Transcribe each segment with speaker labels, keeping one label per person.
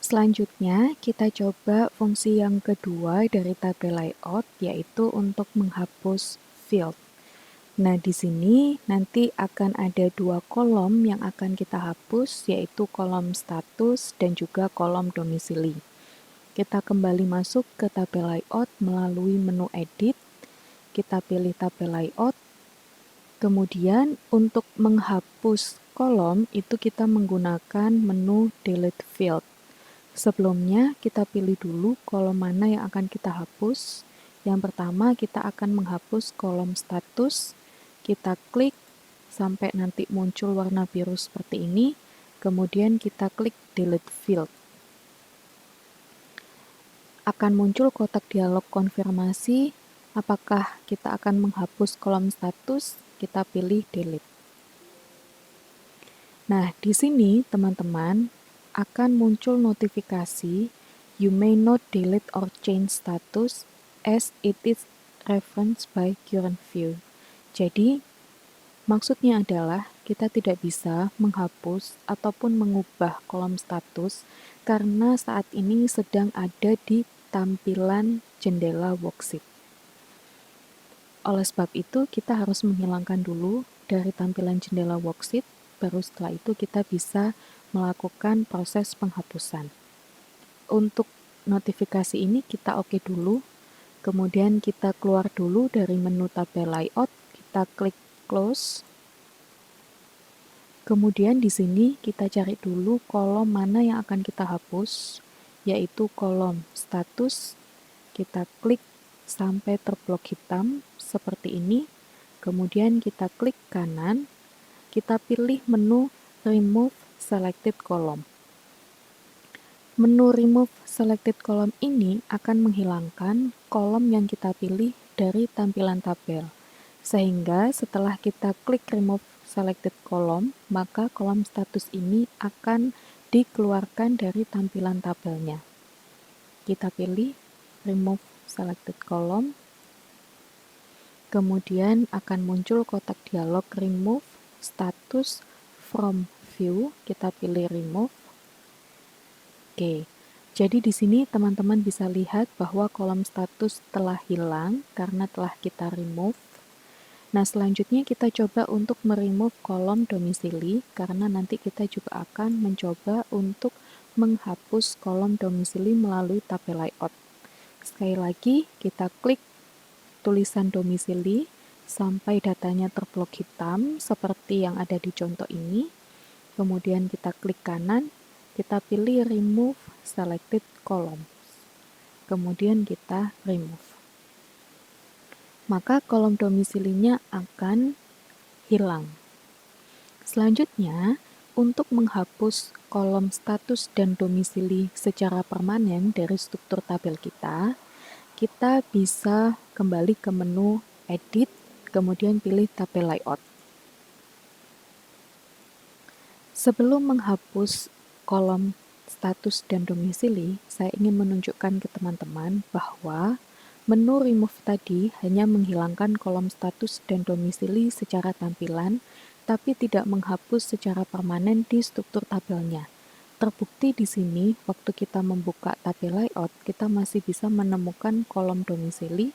Speaker 1: Selanjutnya, kita coba fungsi yang kedua dari tabel layout, yaitu untuk menghapus field. Nah, di sini nanti akan ada dua kolom yang akan kita hapus, yaitu kolom status dan juga kolom domisili. Kita kembali masuk ke tabel layout melalui menu edit, kita pilih tabel layout, kemudian untuk menghapus kolom itu kita menggunakan menu delete field. Sebelumnya kita pilih dulu kolom mana yang akan kita hapus. Yang pertama kita akan menghapus kolom status, kita klik sampai nanti muncul warna biru seperti ini, kemudian kita klik delete field. Akan muncul kotak dialog konfirmasi apakah kita akan menghapus kolom status, kita pilih delete. Nah, di sini teman-teman akan muncul notifikasi you may not delete or change status as it is referenced by current view. Jadi, maksudnya adalah kita tidak bisa menghapus ataupun mengubah kolom status karena saat ini sedang ada di tampilan jendela worksheet. Oleh sebab itu, kita harus menghilangkan dulu dari tampilan jendela worksheet, baru setelah itu kita bisa melakukan proses penghapusan. Untuk notifikasi ini kita oke dulu, kemudian kita keluar dulu dari menu tabel layout, kita klik close. Kemudian di sini kita cari dulu kolom mana yang akan kita hapus, yaitu kolom status. Kita klik sampai terblok hitam seperti ini. Kemudian kita klik kanan, kita pilih menu remove selected column. Menu remove selected column ini akan menghilangkan kolom yang kita pilih dari tampilan tabel. Sehingga setelah kita klik remove selected column, maka kolom status ini akan dikeluarkan dari tampilan tabelnya. Kita pilih remove selected column, kemudian akan muncul kotak dialog remove status from view, kita pilih remove. Oke, jadi di sini teman-teman bisa lihat bahwa kolom status telah hilang karena telah kita remove. Nah, selanjutnya kita coba untuk meremove kolom domisili karena nanti kita juga akan mencoba untuk menghapus kolom domisili melalui tabel layout. Sekali lagi, kita klik tulisan domisili sampai datanya terblok hitam seperti yang ada di contoh ini. Kemudian kita klik kanan, kita pilih remove selected column. Kemudian kita remove. Maka kolom domisilinya akan hilang. Selanjutnya, untuk menghapus kolom status dan domisili secara permanen dari struktur tabel kita bisa kembali ke menu edit, kemudian pilih tabel layout. Sebelum menghapus kolom status dan domisili, saya ingin menunjukkan ke teman-teman bahwa menu remove tadi hanya menghilangkan kolom status dan domisili secara tampilan, tapi tidak menghapus secara permanen di struktur tabelnya. Terbukti di sini, waktu kita membuka tabel layout, kita masih bisa menemukan kolom domisili,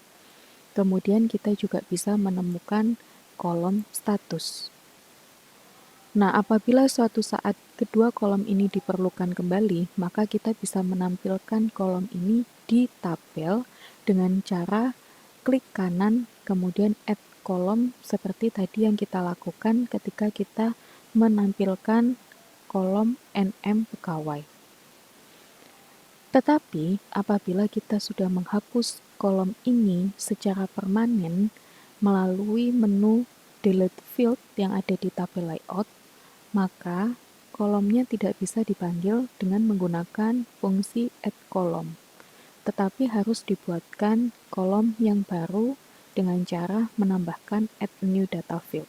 Speaker 1: kemudian kita juga bisa menemukan kolom status. Nah, apabila suatu saat kedua kolom ini diperlukan kembali, maka kita bisa menampilkan kolom ini di tabel dengan cara klik kanan, kemudian add kolom seperti tadi yang kita lakukan ketika kita menampilkan kolom NM pegawai. Tetapi, apabila kita sudah menghapus kolom ini secara permanen melalui menu delete field yang ada di tabel layout, maka kolomnya tidak bisa dipanggil dengan menggunakan fungsi add column, tetapi harus dibuatkan kolom yang baru dengan cara menambahkan add new data field.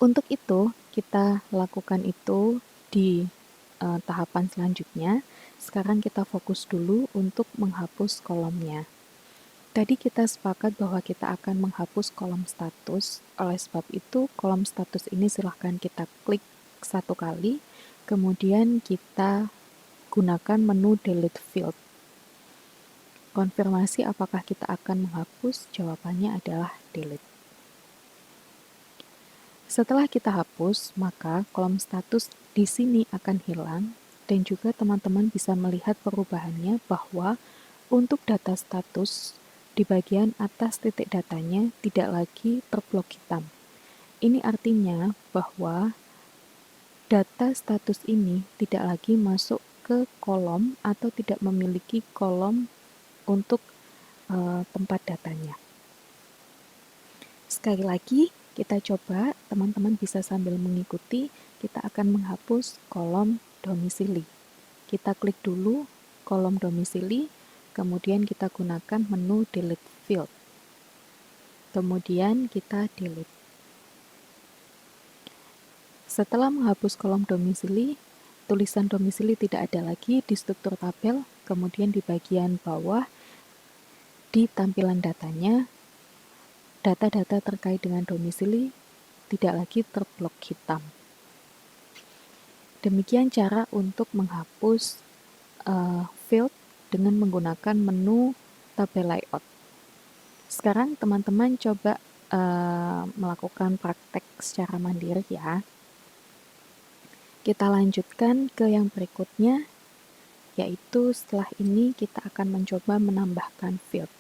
Speaker 1: Untuk itu, kita lakukan itu di tahapan selanjutnya. Sekarang kita fokus dulu untuk menghapus kolomnya. Tadi kita sepakat bahwa kita akan menghapus kolom status, oleh sebab itu kolom status ini silahkan kita klik satu kali, kemudian kita gunakan menu delete field. Konfirmasi apakah kita akan menghapus, jawabannya adalah delete. Setelah kita hapus, maka kolom status di sini akan hilang dan juga teman-teman bisa melihat perubahannya bahwa untuk data status di bagian atas titik datanya tidak lagi terblok hitam. Ini artinya bahwa data status ini tidak lagi masuk ke kolom atau tidak memiliki kolom untuk tempat datanya. Sekali lagi, kita coba, teman-teman bisa sambil mengikuti, kita akan menghapus kolom domisili. Kita klik dulu kolom domisili, kemudian kita gunakan menu delete field. Kemudian kita delete. Setelah menghapus kolom domisili, tulisan domisili tidak ada lagi di struktur tabel, kemudian di bagian bawah, di tampilan datanya, data-data terkait dengan domisili tidak lagi terblok hitam. Demikian cara untuk menghapus field dengan menggunakan menu tabel layout. Sekarang teman-teman coba melakukan praktek secara mandiri ya. Kita lanjutkan ke yang berikutnya, yaitu setelah ini kita akan mencoba menambahkan field.